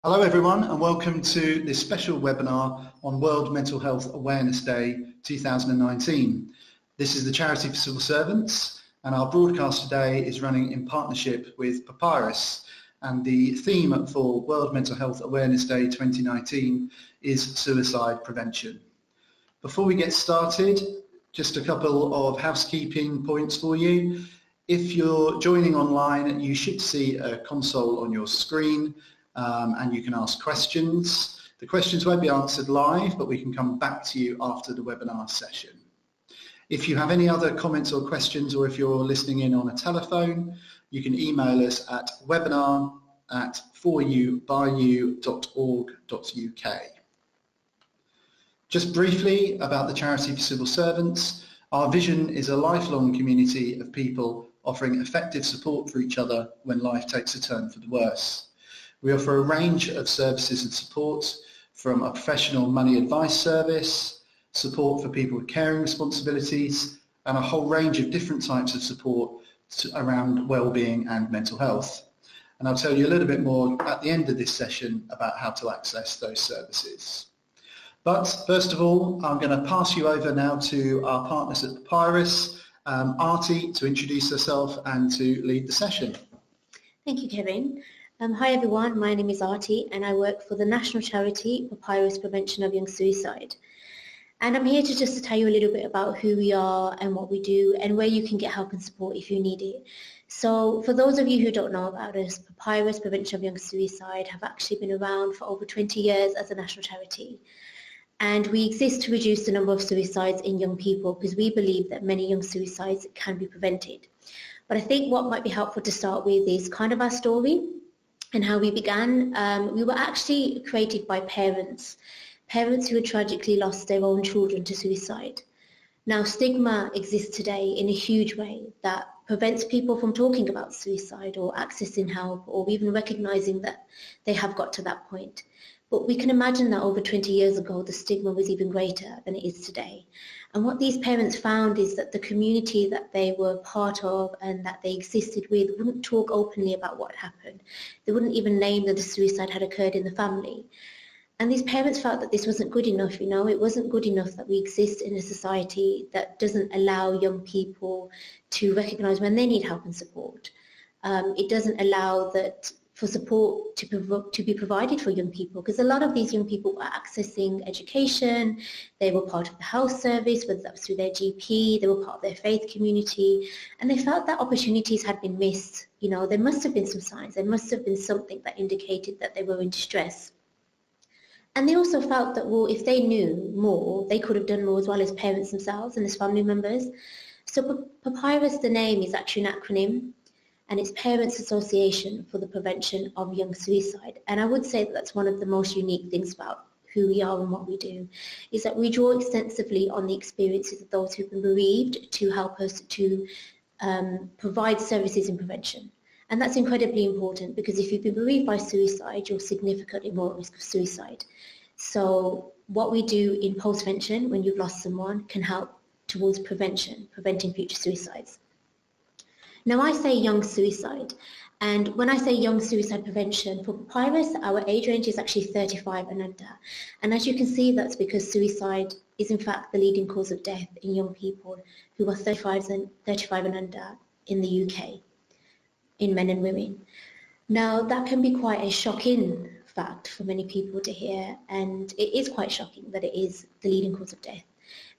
Hello everyone and welcome to this special webinar on World Mental Health Awareness Day 2019. This is the Charity for Civil Servants and our broadcast today is running in partnership with Papyrus, and the theme for World Mental Health Awareness Day 2019 is suicide prevention. Before we get started, just a couple of housekeeping points for you. If you're joining online, you should see a console on your screen. And you can ask questions. The questions won't be answered live, but we can come back to you after the webinar session. If you have any other comments or questions, or if you're listening in on a telephone, you can email us at webinar@foryoubyou.org.uk. Just briefly about the Charity for Civil Servants, our vision is a lifelong community of people offering effective support for each other when life takes a turn for the worse. We offer a range of services and support, from a professional money advice service, support for people with caring responsibilities, and a whole range of different types of support around well-being and mental health. And I'll tell you a little bit more at the end of this session about how to access those services. But first of all, I'm going to pass you over now to our partners at Papyrus, Artie, to introduce herself and to lead the session. Thank you, Kevin. Hi everyone, my name is Artie and I work for the national charity Papyrus Prevention of Young Suicide. And I'm here to tell you a little bit about who we are and what we do and where you can get help and support if you need it. So for those of you who don't know about us, Papyrus Prevention of Young Suicide have actually been around for over 20 years as a national charity. And we exist to reduce the number of suicides in young people because we believe that many young suicides can be prevented. But I think what might be helpful to start with is kind of our story and how we began. We were actually created by parents who had tragically lost their own children to suicide. Now, stigma exists today in a huge way that prevents people from talking about suicide or accessing help or even recognizing that they have got to that point. But we can imagine that over 20 years ago, the stigma was even greater than it is today. And what these parents found is that the community that they were part of and that they existed with wouldn't talk openly about what happened. They wouldn't even name that the suicide had occurred in the family. And these parents felt that this wasn't good enough, it wasn't good enough that we exist in a society that doesn't allow young people to recognise when they need help and support. It doesn't allow that for support to be provided for young people, because a lot of these young people were accessing education, they were part of the health service, whether that was through their GP, they were part of their faith community, and they felt that opportunities had been missed. There must have been some signs, there must have been something that indicated that they were in distress. And they also felt that, well, if they knew more, they could have done more as well as parents themselves and as family members. So Papyrus, the name, is actually an acronym, and it's Parents Association for the Prevention of Young Suicide. And I would say that that's one of the most unique things about who we are and what we do, is that we draw extensively on the experiences of those who've been bereaved to help us to provide services in prevention. And that's incredibly important because if you've been bereaved by suicide, you're significantly more at risk of suicide. So what we do in postvention when you've lost someone can help towards preventing future suicides. Now, I say young suicide, and when I say young suicide prevention, for Papyrus, our age range is actually 35 and under. And as you can see, that's because suicide is in fact the leading cause of death in young people who are 35 and under in the UK, in men and women. Now, that can be quite a shocking fact for many people to hear, and it is quite shocking that it is the leading cause of death.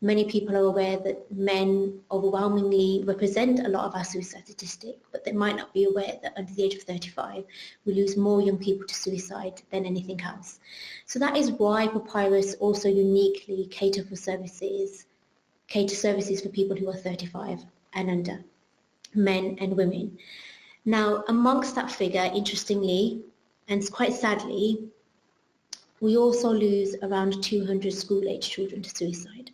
Many people are aware that men overwhelmingly represent a lot of our suicide statistic, but they might not be aware that under the age of 35, we lose more young people to suicide than anything else. So that is why Papyrus also uniquely cater services for people who are 35 and under, men and women. Now, amongst that figure, interestingly, and quite sadly, we also lose around 200 school-age children to suicide.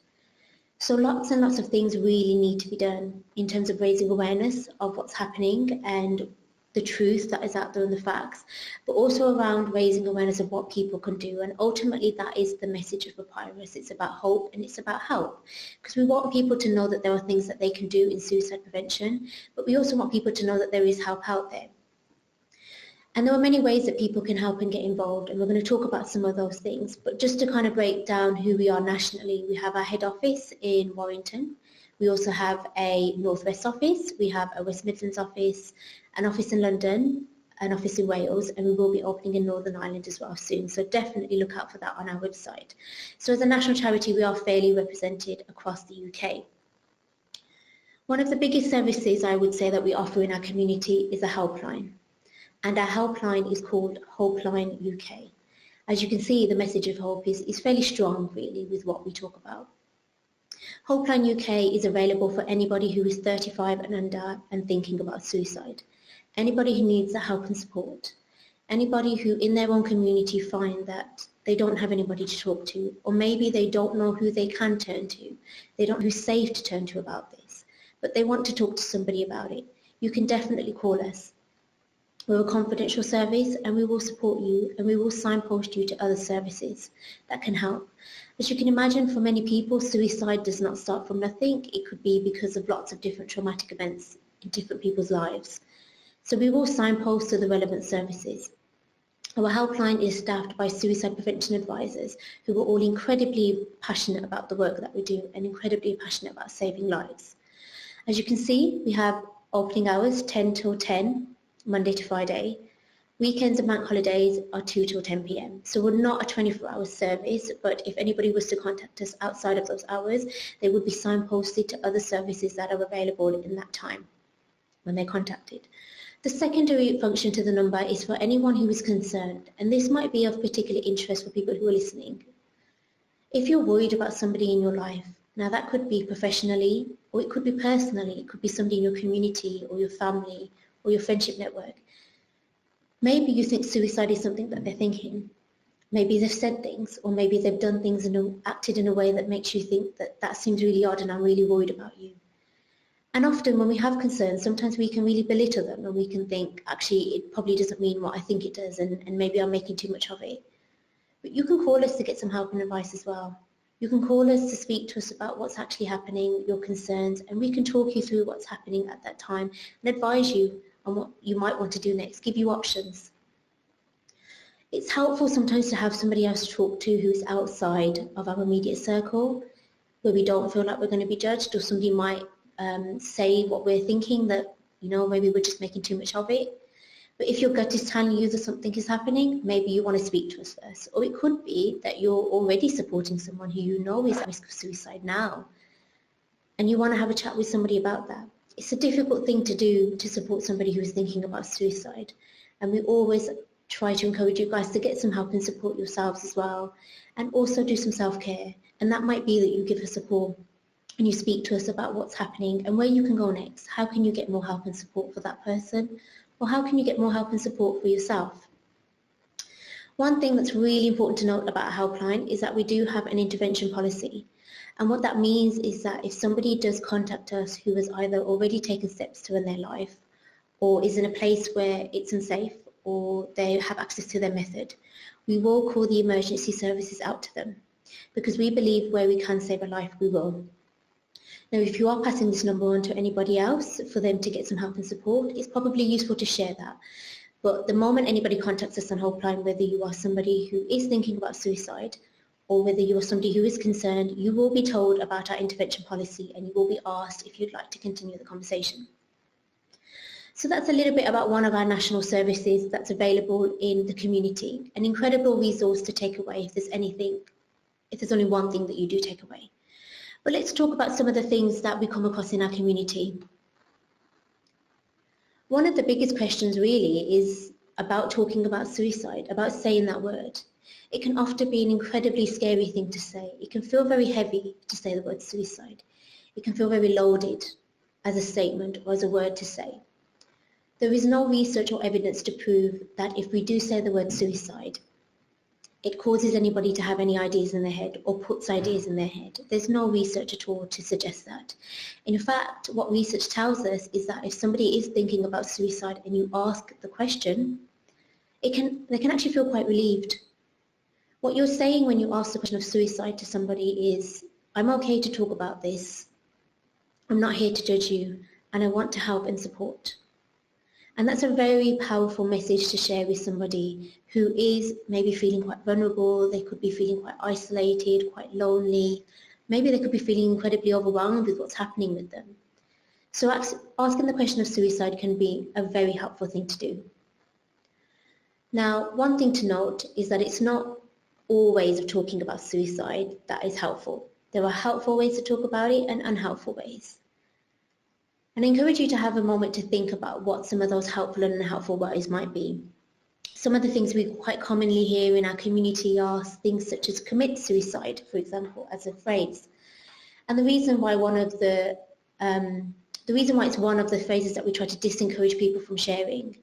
So lots and lots of things really need to be done in terms of raising awareness of what's happening and the truth that is out there and the facts, but also around raising awareness of what people can do. And ultimately that is the message of Papyrus. It's about hope and it's about help, because we want people to know that there are things that they can do in suicide prevention, but we also want people to know that there is help out there. And there are many ways that people can help and get involved, and we're going to talk about some of those things. But just to kind of break down who we are nationally, we have our head office in Warrington. We also have a Northwest office, we have a West Midlands office, an office in London, an office in Wales, and we will be opening in Northern Ireland as well soon. So definitely look out for that on our website. So as a national charity, we are fairly represented across the UK. One of the biggest services I would say that we offer in our community is a helpline. And our helpline is called Hopeline UK. As you can see, the message of hope is fairly strong, really, with what we talk about. Hopeline UK is available for anybody who is 35 and under and thinking about suicide. Anybody who needs the help and support. Anybody who in their own community find that they don't have anybody to talk to, or maybe they don't know who they can turn to. They don't know who's safe to turn to about this, but they want to talk to somebody about it. You can definitely call us. We're a confidential service and we will support you and we will signpost you to other services that can help. As you can imagine, for many people, suicide does not start from nothing. It could be because of lots of different traumatic events in different people's lives. So we will signpost to the relevant services. Our helpline is staffed by suicide prevention advisors who are all incredibly passionate about the work that we do and incredibly passionate about saving lives. As you can see, we have opening hours 10 till 10, Monday to Friday. Weekends and bank holidays are 2 till 10 p.m. So we're not a 24-hour service, but if anybody was to contact us outside of those hours, they would be signposted to other services that are available in that time when they're contacted. The secondary function to the number is for anyone who is concerned, and this might be of particular interest for people who are listening. If you're worried about somebody in your life, now that could be professionally, or it could be personally, it could be somebody in your community or your family or your friendship network. Maybe you think suicide is something that they're thinking. Maybe they've said things, or maybe they've done things and acted in a way that makes you think that that seems really odd and I'm really worried about you. And often when we have concerns, sometimes we can really belittle them and we can think, actually, it probably doesn't mean what I think it does and maybe I'm making too much of it. But you can call us to get some help and advice as well. You can call us to speak to us about what's actually happening, your concerns, and we can talk you through what's happening at that time and advise you on what you might want to do next, give you options. It's helpful sometimes to have somebody else to talk to who's outside of our immediate circle, where we don't feel like we're going to be judged, or somebody might say what we're thinking that, you know, maybe we're just making too much of it. But if your gut is telling you that something is happening, maybe you want to speak to us first. Or it could be that you're already supporting someone who you know is at risk of suicide now, and you want to have a chat with somebody about that. It's a difficult thing to do to support somebody who is thinking about suicide, and we always try to encourage you guys to get some help and support yourselves as well, and also do some self-care. And that might be that you give us a call and you speak to us about what's happening and where you can go next. How can you get more help and support for that person? Or how can you get more help and support for yourself? One thing that's really important to note about a helpline is that we do have an intervention policy. And what that means is that if somebody does contact us who has either already taken steps to end their life, or is in a place where it's unsafe, or they have access to their method, we will call the emergency services out to them, because we believe where we can save a life, we will. Now, if you are passing this number on to anybody else for them to get some help and support, it's probably useful to share that. But the moment anybody contacts us on Helpline, whether you are somebody who is thinking about suicide or whether you are somebody who is concerned, you will be told about our intervention policy and you will be asked if you'd like to continue the conversation. So that's a little bit about one of our national services that's available in the community, an incredible resource to take away if there's only one thing that you do take away. But let's talk about some of the things that we come across in our community. One of the biggest questions really is about talking about suicide, about saying that word. It can often be an incredibly scary thing to say. It can feel very heavy to say the word suicide. It can feel very loaded as a statement or as a word to say. There is no research or evidence to prove that if we do say the word suicide, it causes anybody to have any ideas in their head or puts ideas in their head. There's no research at all to suggest that. In fact, what research tells us is that if somebody is thinking about suicide and you ask the question, they can actually feel quite relieved. What you're saying when you ask the question of suicide to somebody is, I'm okay to talk about this. I'm not here to judge you, and I want to help and support. And that's a very powerful message to share with somebody who is maybe feeling quite vulnerable. They could be feeling quite isolated, quite lonely. Maybe they could be feeling incredibly overwhelmed with what's happening with them. So asking the question of suicide can be a very helpful thing to do. Now, one thing to note is that it's not all ways of talking about suicide that is helpful. There are helpful ways to talk about it and unhelpful ways. And I encourage you to have a moment to think about what some of those helpful and unhelpful ways might be. Some of the things we quite commonly hear in our community are things such as commit suicide, for example, as a phrase. And the reason why it's one of the phrases that we try to disencourage people from sharing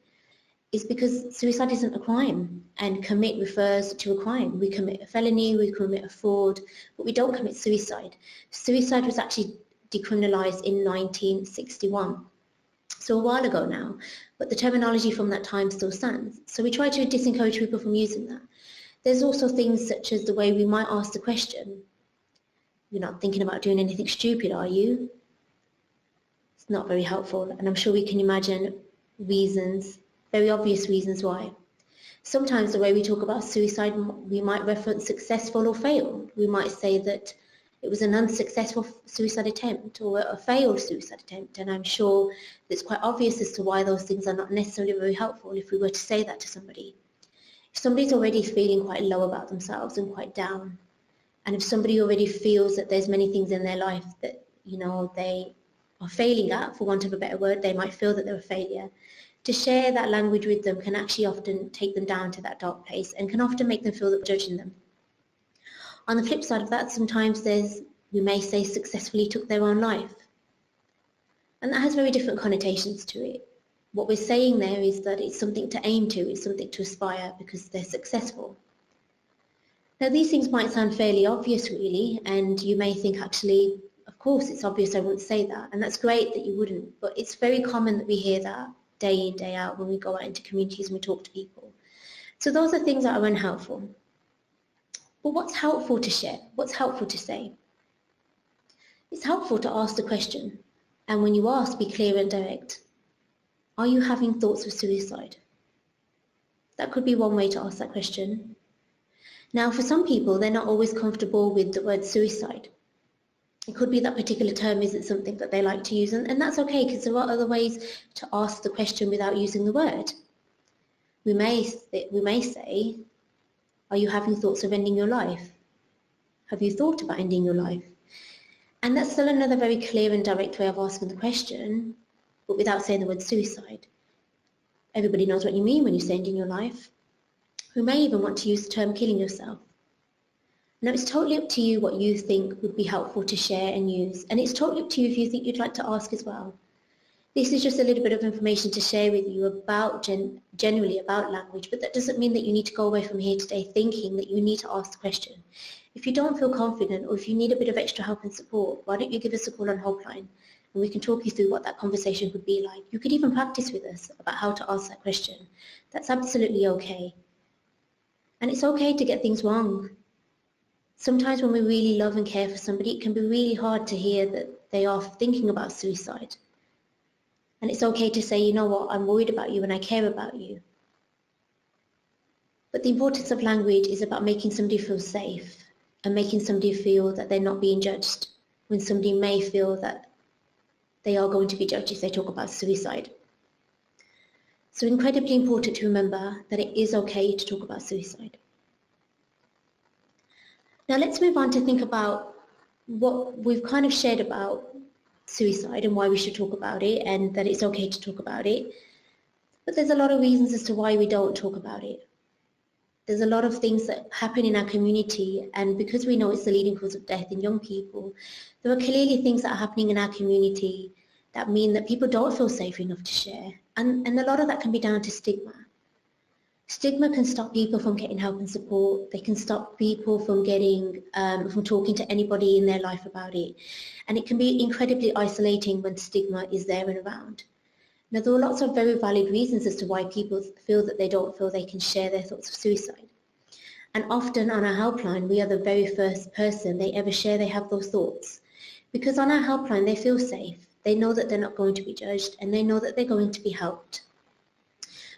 is because suicide isn't a crime, and commit refers to a crime. We commit a felony, we commit a fraud, but we don't commit suicide. Suicide was actually decriminalised in 1961, so a while ago now, but the terminology from that time still stands. So we try to disencourage people from using that. There's also things such as the way we might ask the question, "You're not thinking about doing anything stupid, are you?" It's not very helpful, and I'm sure we can imagine reasons, very obvious reasons why. Sometimes the way we talk about suicide, we might reference successful or failed. We might say that it was an unsuccessful suicide attempt or a failed suicide attempt, and I'm sure it's quite obvious as to why those things are not necessarily very helpful if we were to say that to somebody. If somebody's already feeling quite low about themselves and quite down, and if somebody already feels that there's many things in their life that, you know, they are failing at, for want of a better word, they might feel that they're a failure, to share that language with them can actually often take them down to that dark place and can often make them feel that we're judging them. On the flip side of that, sometimes we may say successfully took their own life. And that has very different connotations to it. What we're saying there is that it's something to aim to, it's something to aspire because they're successful. Now, these things might sound fairly obvious really, and you may think actually, of course it's obvious I wouldn't say that, and that's great that you wouldn't, but it's very common that we hear that day in, day out when we go out into communities and we talk to people. So those are things that are unhelpful. But what's helpful to share? What's helpful to say? It's helpful to ask the question, and when you ask, be clear and direct. Are you having thoughts of suicide? That could be one way to ask that question. Now, for some people, they're not always comfortable with the word suicide. It could be that particular term isn't something that they like to use, and that's okay, because there are other ways to ask the question without using the word. We may say, are you having thoughts of ending your life? Have you thought about ending your life? And that's still another very clear and direct way of asking the question, but without saying the word suicide. Everybody knows what you mean when you say ending your life. We may even want to use the term killing yourself. Now, it's totally up to you what you think would be helpful to share and use, and it's totally up to you if you think you'd like to ask as well. This is just a little bit of information to share with you about generally about language, but that doesn't mean that you need to go away from here today thinking that you need to ask the question. If you don't feel confident, or if you need a bit of extra help and support, why don't you give us a call on Helpline, and we can talk you through what that conversation would be like. You could even practice with us about how to ask that question. That's absolutely okay. And it's okay to get things wrong. Sometimes when we really love and care for somebody, it can be really hard to hear that they are thinking about suicide. And it's okay to say, you know what, I'm worried about you and I care about you. But the importance of language is about making somebody feel safe and making somebody feel that they're not being judged when somebody may feel that they are going to be judged if they talk about suicide. So incredibly important to remember that it is okay to talk about suicide. Now let's move on to think about what we've kind of shared about suicide and why we should talk about it, and that it's okay to talk about it. But there's a lot of reasons as to why we don't talk about it. There's a lot of things that happen in our community, and because we know it's the leading cause of death in young people, there are clearly things that are happening in our community that mean that people don't feel safe enough to share. And a lot of that can be down to stigma. Stigma can stop people from getting help and support. They can stop people from from talking to anybody in their life about it. And it can be incredibly isolating when stigma is there and around. Now, there are lots of very valid reasons as to why people feel that they don't feel they can share their thoughts of suicide. And often on our helpline, we are the very first person they ever share they have those thoughts. Because on our helpline, they feel safe. They know that they're not going to be judged, and they know that they're going to be helped.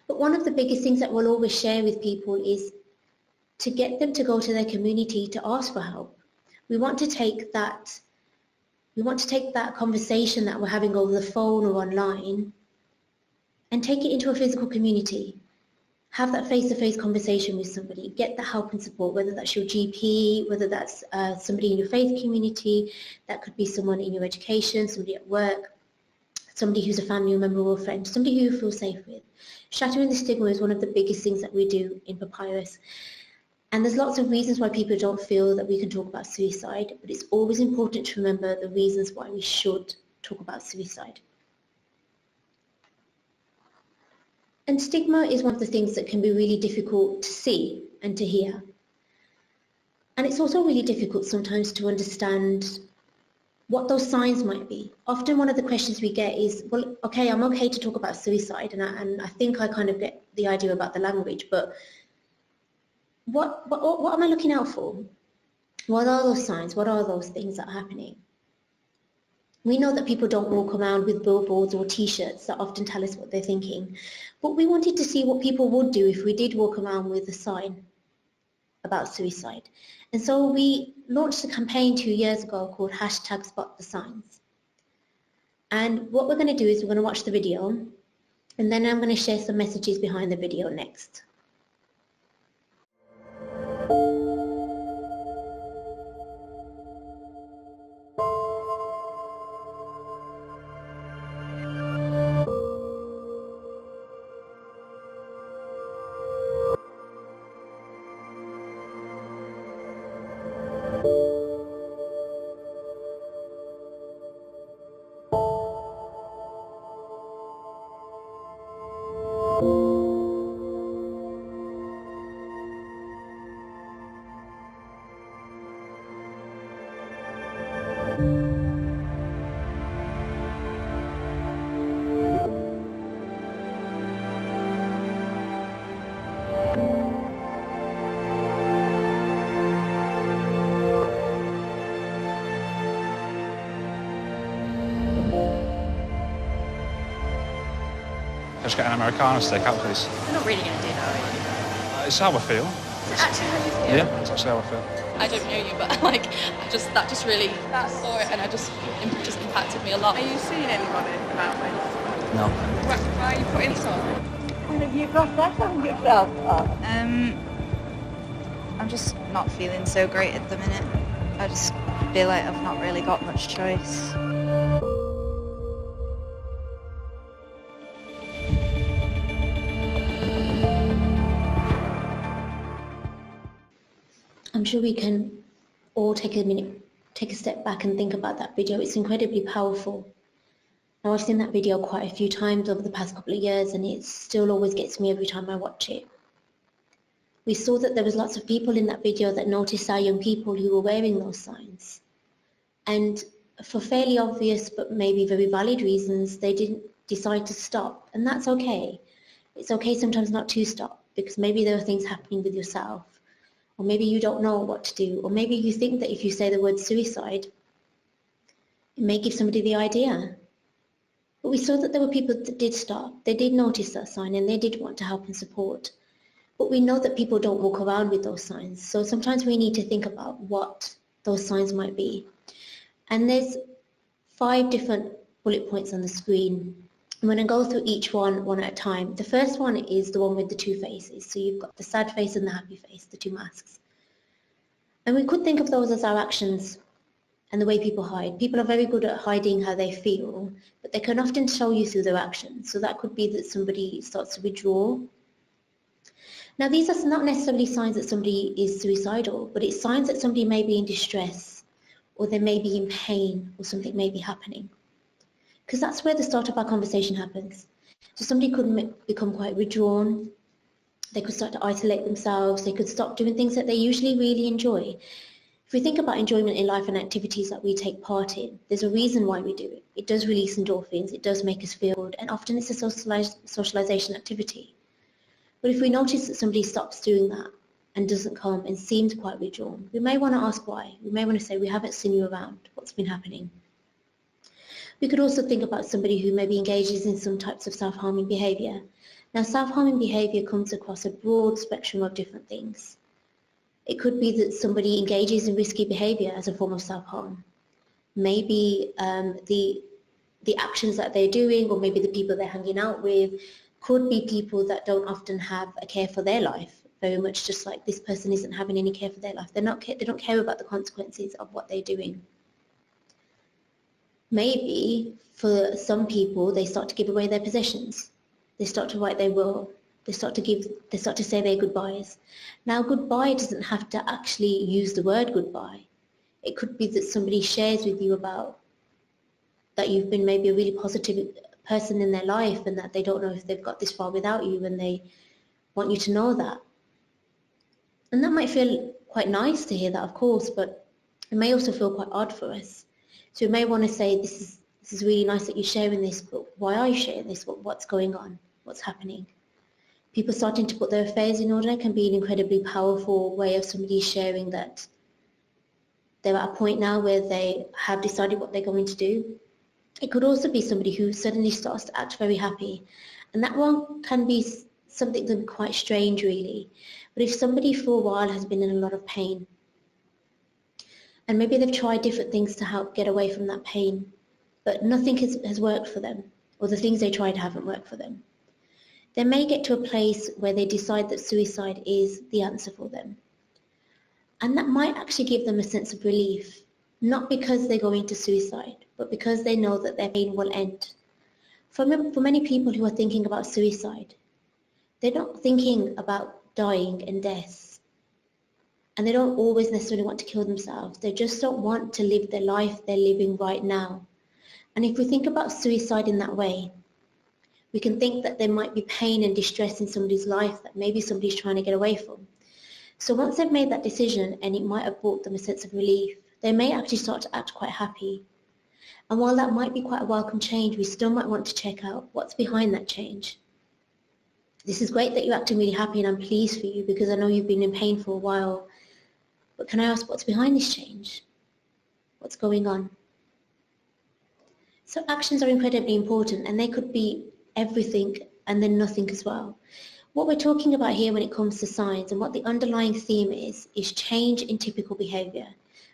But one of the biggest things that we'll always share with people is to get them to go to their community to ask for help. We want to take that conversation that we're having over the phone or online and take it into a physical community. Have that face-to-face conversation with somebody, get the help and support, whether that's your GP, whether that's somebody in your faith community, that could be someone in your education, somebody at work, somebody who's a family member or friend, somebody who you feel safe with. Shattering the Stigma is one of the biggest things that we do in Papyrus. And there's lots of reasons why people don't feel that we can talk about suicide, but it's always important to remember the reasons why we should talk about suicide. And stigma is one of the things that can be really difficult to see and to hear. And it's also really difficult sometimes to understand what those signs might be. Often one of the questions we get is, well, okay, I'm okay to talk about suicide, and I think I kind of get the idea about the language, but what am I looking out for? What are those signs? What are those things that are happening? We know that people don't walk around with billboards or t-shirts that often tell us what they're thinking, but we wanted to see what people would do if we did walk around with a sign about suicide. And so we launched a campaign 2 years ago called #SpotTheSigns. And what we're going to do is we're going to watch the video, and then I'm going to share some messages behind the video next. Just get an Americano steak out, please. I'm not really going to do that, are you? It's how I feel. Is it actually how you feel? Yeah, it's actually how I feel. I don't know you, but like, that just really saw it, and it just impacted me a lot. Are you seeing anybody about this? No. Why are you putting this on? What have you got that on yourself? I'm just not feeling so great at the minute. I just feel like I've not really got much choice. I'm sure we can all take a step back and think about that video. It's incredibly powerful. Now, I've seen that video quite a few times over the past couple of years, and it still always gets me every time I watch it. We saw that there was lots of people in that video that noticed our young people who were wearing those signs. And for fairly obvious but maybe very valid reasons, they didn't decide to stop. And that's okay. It's okay sometimes not to stop, because maybe there are things happening with yourself. Or maybe you don't know what to do, or maybe you think that if you say the word suicide, it may give somebody the idea. But we saw that there were people that did stop, they did notice that sign, and they did want to help and support. But we know that people don't walk around with those signs, so sometimes we need to think about what those signs might be. And there's 5 different bullet points on the screen. I'm going to go through each one at a time. The first one is the one with the 2 faces. So you've got the sad face and the happy face, the 2 masks. And we could think of those as our actions and the way people hide. People are very good at hiding how they feel, but they can often show you through their actions. So that could be that somebody starts to withdraw. Now, these are not necessarily signs that somebody is suicidal, but it's signs that somebody may be in distress, or they may be in pain, or something may be happening. Because that's where the start of our conversation happens. So somebody could become quite withdrawn, they could start to isolate themselves, they could stop doing things that they usually really enjoy. If we think about enjoyment in life and activities that we take part in, there's a reason why we do it. It does release endorphins, it does make us feel good, and often it's a socialization activity. But if we notice that somebody stops doing that and doesn't come and seems quite withdrawn, we may want to ask why. We may want to say, we haven't seen you around, what's been happening? We could also think about somebody who maybe engages in some types of self-harming behaviour. Now, self-harming behaviour comes across a broad spectrum of different things. It could be that somebody engages in risky behaviour as a form of self-harm. Maybe the actions that they're doing, or maybe the people they're hanging out with, could be people that don't often have a care for their life, very much just like this person isn't having any care for their life. They don't care about the consequences of what they're doing. Maybe for some people, they start to give away their possessions. They start to write their will. They start to say their goodbyes. Now, goodbye doesn't have to actually use the word goodbye. It could be that somebody shares with you about that you've been maybe a really positive person in their life, and that they don't know if they've got this far without you, and they want you to know that. And that might feel quite nice to hear that, of course, but it may also feel quite odd for us. So we may want to say, this is really nice that you're sharing this, but why are you sharing this? What's going on? What's happening? People starting to put their affairs in order can be an incredibly powerful way of somebody sharing that they're at a point now where they have decided what they're going to do. It could also be somebody who suddenly starts to act very happy, and that one can be something that can be quite strange, really. But if somebody for a while has been in a lot of pain, and maybe they've tried different things to help get away from that pain, but nothing has worked for them, or the things they tried haven't worked for them, they may get to a place where they decide that suicide is the answer for them. And that might actually give them a sense of relief, not because they're going to suicide, but because they know that their pain will end. For many people who are thinking about suicide, they're not thinking about dying and death. And they don't always necessarily want to kill themselves. They just don't want to live the life they're living right now. And if we think about suicide in that way, we can think that there might be pain and distress in somebody's life that maybe somebody's trying to get away from. So once they've made that decision, and it might have brought them a sense of relief, they may actually start to act quite happy. And while that might be quite a welcome change, we still might want to check out what's behind that change. This is great that you're acting really happy, and I'm pleased for you because I know you've been in pain for a while. But can I ask what's behind this change? What's going on? So actions are incredibly important, and they could be everything and then nothing as well. What we're talking about here when it comes to signs, and what the underlying theme is change in typical behaviour.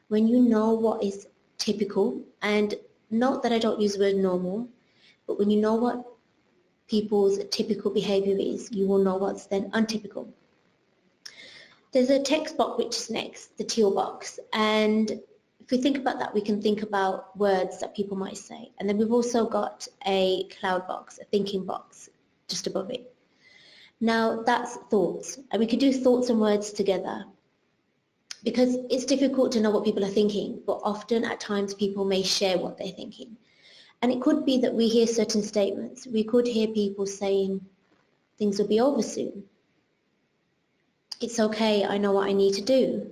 When you know what is typical, and note that I don't use the word normal, but when you know what people's typical behaviour is, you will know what's then untypical. There's a text box which is next, the teal box, and if we think about that, we can think about words that people might say. And then we've also got a cloud box, a thinking box, just above it. Now that's thoughts, and we could do thoughts and words together because it's difficult to know what people are thinking, but often at times people may share what they're thinking. And it could be that we hear certain statements. We could hear people saying, things will be over soon. It's okay, I know what I need to do.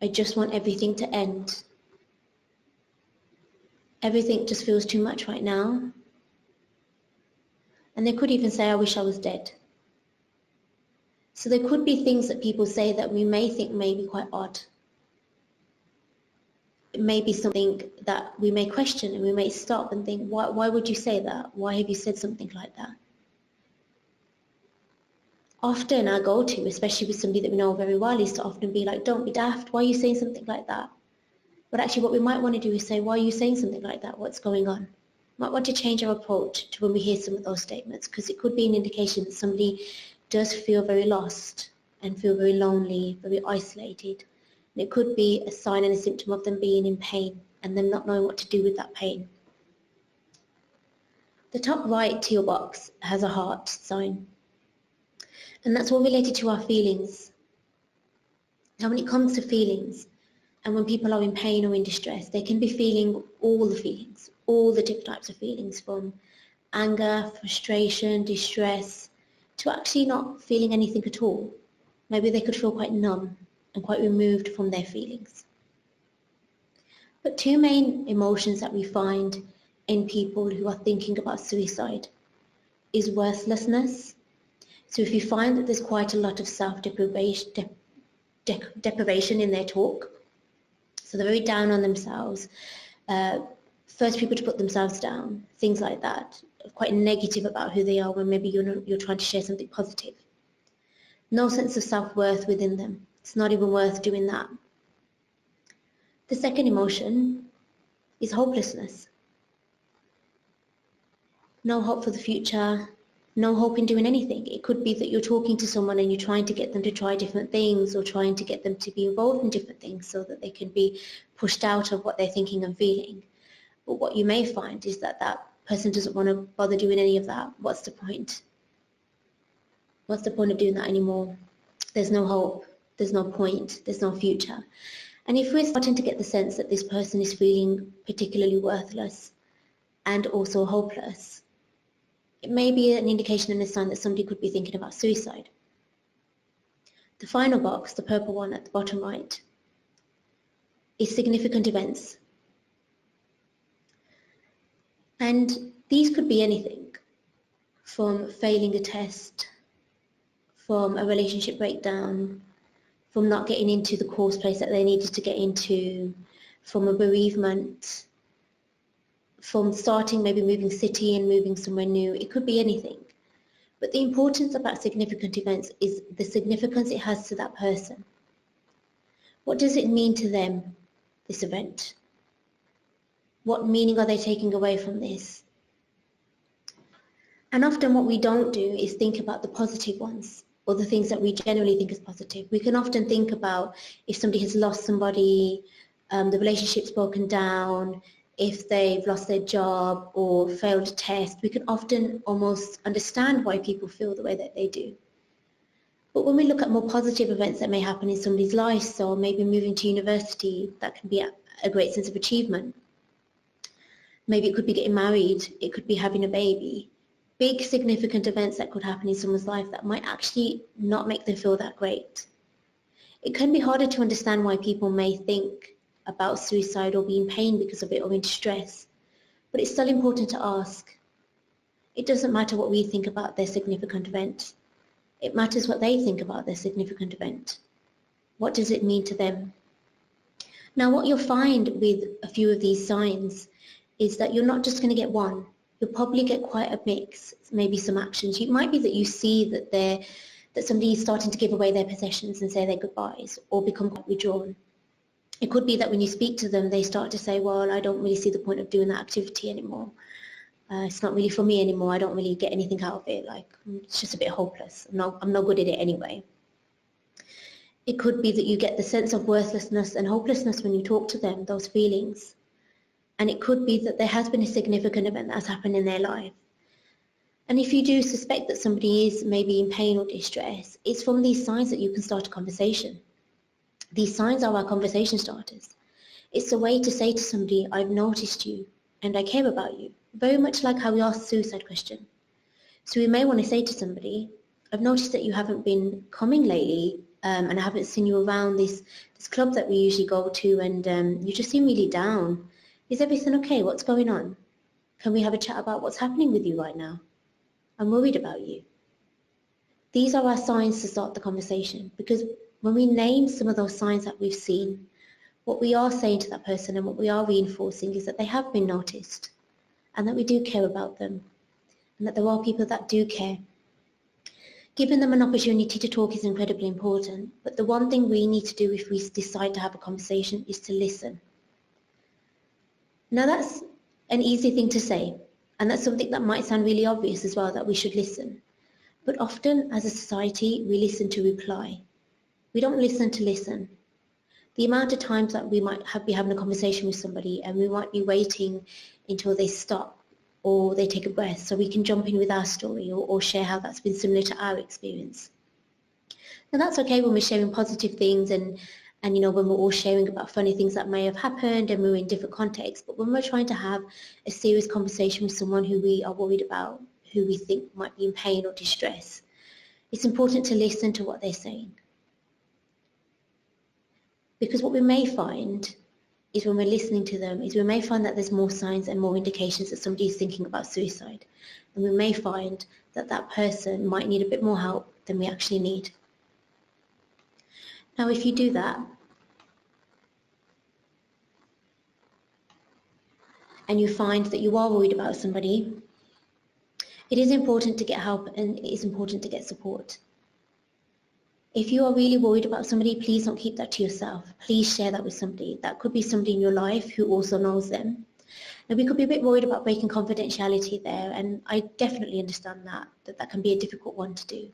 I just want everything to end. Everything just feels too much right now. And they could even say, I wish I was dead. So there could be things that people say that we may think may be quite odd. It may be something that we may question, and we may stop and think, why would you say that? Why have you said something like that? Often our go-to, especially with somebody that we know very well, is to often be like, don't be daft, why are you saying something like that? But actually what we might want to do is say, why are you saying something like that? What's going on? Might want to change our approach to when we hear some of those statements, because it could be an indication that somebody does feel very lost and feel very lonely, very isolated. And it could be a sign and a symptom of them being in pain and them not knowing what to do with that pain. The top right teal box has a heart sign, and that's all related to our feelings. Now when it comes to feelings, and when people are in pain or in distress, they can be feeling all the feelings, all the different types of feelings, from anger, frustration, distress, to actually not feeling anything at all. Maybe they could feel quite numb and quite removed from their feelings. But two main emotions that we find in people who are thinking about suicide is worthlessness. So if you find that there's quite a lot of self-deprivation deprivation in their talk, so they're very down on themselves, first people to put themselves down, things like that, quite negative about who they are when maybe you're trying to share something positive. No sense of self-worth within them. It's not even worth doing that. The second emotion is hopelessness. No hope for the future, no hope in doing anything. It could be that you're talking to someone and you're trying to get them to try different things or trying to get them to be involved in different things so that they can be pushed out of what they're thinking and feeling. But what you may find is that that person doesn't want to bother doing any of that. What's the point? What's the point of doing that anymore? There's no hope, there's no point, there's no future. And if we're starting to get the sense that this person is feeling particularly worthless and also hopeless, it may be an indication and a sign that somebody could be thinking about suicide. The final box, the purple one at the bottom right, is significant events. And these could be anything from failing a test, from a relationship breakdown, from not getting into the course place that they needed to get into, from a bereavement, from starting maybe moving city and moving somewhere new. It could be anything. But the importance about significant events is the significance it has to that person. What does it mean to them, this event? What meaning are they taking away from this? And often what we don't do is think about the positive ones, or the things that we generally think is positive. We can often think about if somebody has lost somebody, the relationship's broken down, if they've lost their job or failed a test. We can often almost understand why people feel the way that they do. But when we look at more positive events that may happen in somebody's life, so maybe moving to university, that can be a great sense of achievement. Maybe it could be getting married, it could be having a baby. Big significant events that could happen in someone's life that might actually not make them feel that great. It can be harder to understand why people may think about suicide or be in pain because of it or in distress, but it's still important to ask. It doesn't matter what we think about their significant event. It matters what they think about their significant event. What does it mean to them? Now, what you'll find with a few of these signs is that you're not just going to get one. You'll probably get quite a mix, maybe some actions. It might be that you see that somebody is starting to give away their possessions and say their goodbyes or become quite withdrawn. It could be that when you speak to them, they start to say, well, I don't really see the point of doing that activity anymore. It's not really for me anymore. I don't really get anything out of it. Like, it's just a bit hopeless. I'm not good at it anyway. It could be that you get the sense of worthlessness and hopelessness when you talk to them, those feelings. And it could be that there has been a significant event that has happened in their life. And if you do suspect that somebody is maybe in pain or distress, it's from these signs that you can start a conversation. These signs are our conversation starters. It's a way to say to somebody, I've noticed you and I care about you. Very much like how we ask the suicide question. So we may want to say to somebody, I've noticed that you haven't been coming lately and I haven't seen you around this club that we usually go to, and you just seem really down. Is everything okay? What's going on? Can we have a chat about what's happening with you right now? I'm worried about you. These are our signs to start the conversation, because when we name some of those signs that we've seen, what we are saying to that person and what we are reinforcing is that they have been noticed and that we do care about them and that there are people that do care. Giving them an opportunity to talk is incredibly important, but the one thing we need to do if we decide to have a conversation is to listen. Now that's an easy thing to say, and that's something that might sound really obvious as well, that we should listen. But often as a society, we listen to reply. We don't listen to listen. The amount of times that we might be having a conversation with somebody and we might be waiting until they stop or they take a breath so we can jump in with our story or share how that's been similar to our experience. Now that's okay when we're sharing positive things and when we're all sharing about funny things that may have happened and we're in different contexts, but when we're trying to have a serious conversation with someone who we are worried about, who we think might be in pain or distress, it's important to listen to what they're saying. Because what we may find is when we're listening to them is we may find that there's more signs and more indications that somebody is thinking about suicide. And we may find that that person might need a bit more help than we actually need. Now, if you do that, and you find that you are worried about somebody, it is important to get help and it is important to get support. If you are really worried about somebody, please don't keep that to yourself. Please share that with somebody. That could be somebody in your life who also knows them. And we could be a bit worried about breaking confidentiality there, and I definitely understand that can be a difficult one to do.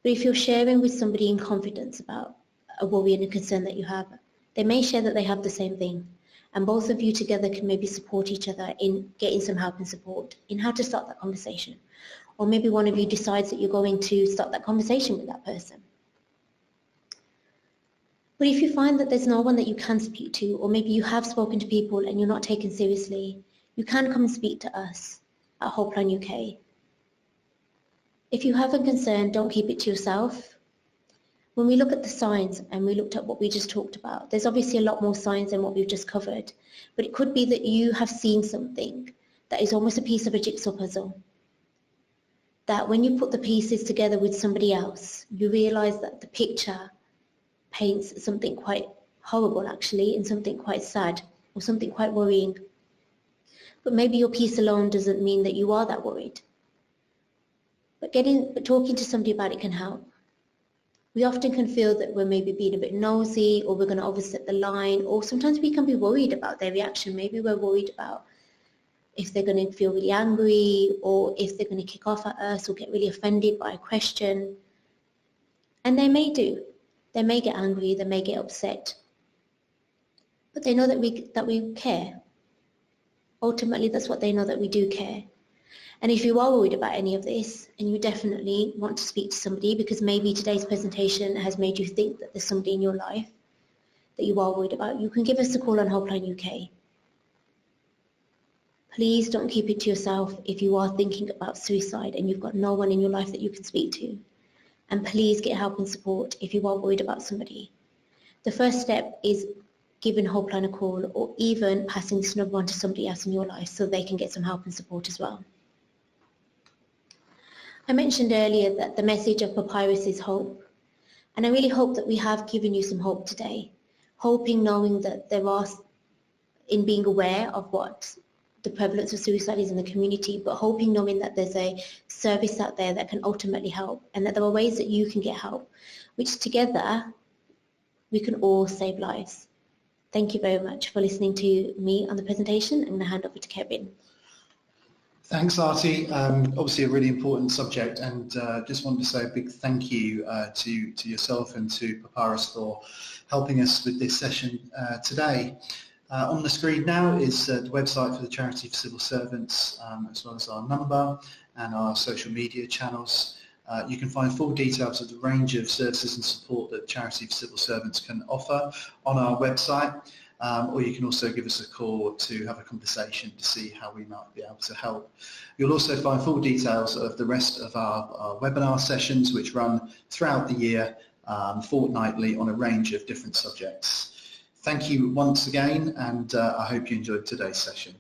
But if you're sharing with somebody in confidence about a worry and a concern that you have, they may share that they have the same thing, and both of you together can maybe support each other in getting some help and support in how to start that conversation. Or maybe one of you decides that you're going to start that conversation with that person. But if you find that there's no one that you can speak to, or maybe you have spoken to people and you're not taken seriously, you can come and speak to us at Helpline UK. If you have a concern, don't keep it to yourself. When we look at the signs and we looked at what we just talked about, there's obviously a lot more signs than what we've just covered, but it could be that you have seen something that is almost a piece of a jigsaw puzzle. That when you put the pieces together with somebody else, you realise that the picture paints something quite horrible actually, and something quite sad, or something quite worrying. But maybe your piece alone doesn't mean that you are that worried. But talking to somebody about it can help. We often can feel that we're maybe being a bit nosy, or we're going to overstep the line, or sometimes we can be worried about their reaction. Maybe we're worried about if they're going to feel really angry, or if they're going to kick off at us or get really offended by a question. And they may do. They may get angry, they may get upset, but they know that we care. Ultimately, that's what they know, that we do care. And if you are worried about any of this, and you definitely want to speak to somebody, because maybe today's presentation has made you think that there's somebody in your life that you are worried about, you can give us a call on Helpline UK. Please don't keep it to yourself if you are thinking about suicide and you've got no one in your life that you can speak to. And please get help and support if you are worried about somebody. The first step is giving Helpline a call, or even passing this number on to somebody else in your life so they can get some help and support as well. I mentioned earlier that the message of Papyrus is hope. And I really hope that we have given you some hope today. Hoping, knowing that there are, in being aware of what the prevalence of suicide is in the community, but hoping, knowing that there's a service out there that can ultimately help, and that there are ways that you can get help, which together we can all save lives. Thank you very much for listening to me on the presentation. I'm going to hand over to Kevin. Thanks, Artie. Obviously a really important subject, and just wanted to say a big thank you to yourself and to Papyrus for helping us with this session today. On the screen now is the website for the Charity for Civil Servants, as well as our number and our social media channels. You can find full details of the range of services and support that Charity for Civil Servants can offer on our website, or you can also give us a call to have a conversation to see how we might be able to help. You'll also find full details of the rest of our webinar sessions, which run throughout the year, fortnightly, on a range of different subjects. Thank you once again, and I hope you enjoyed today's session.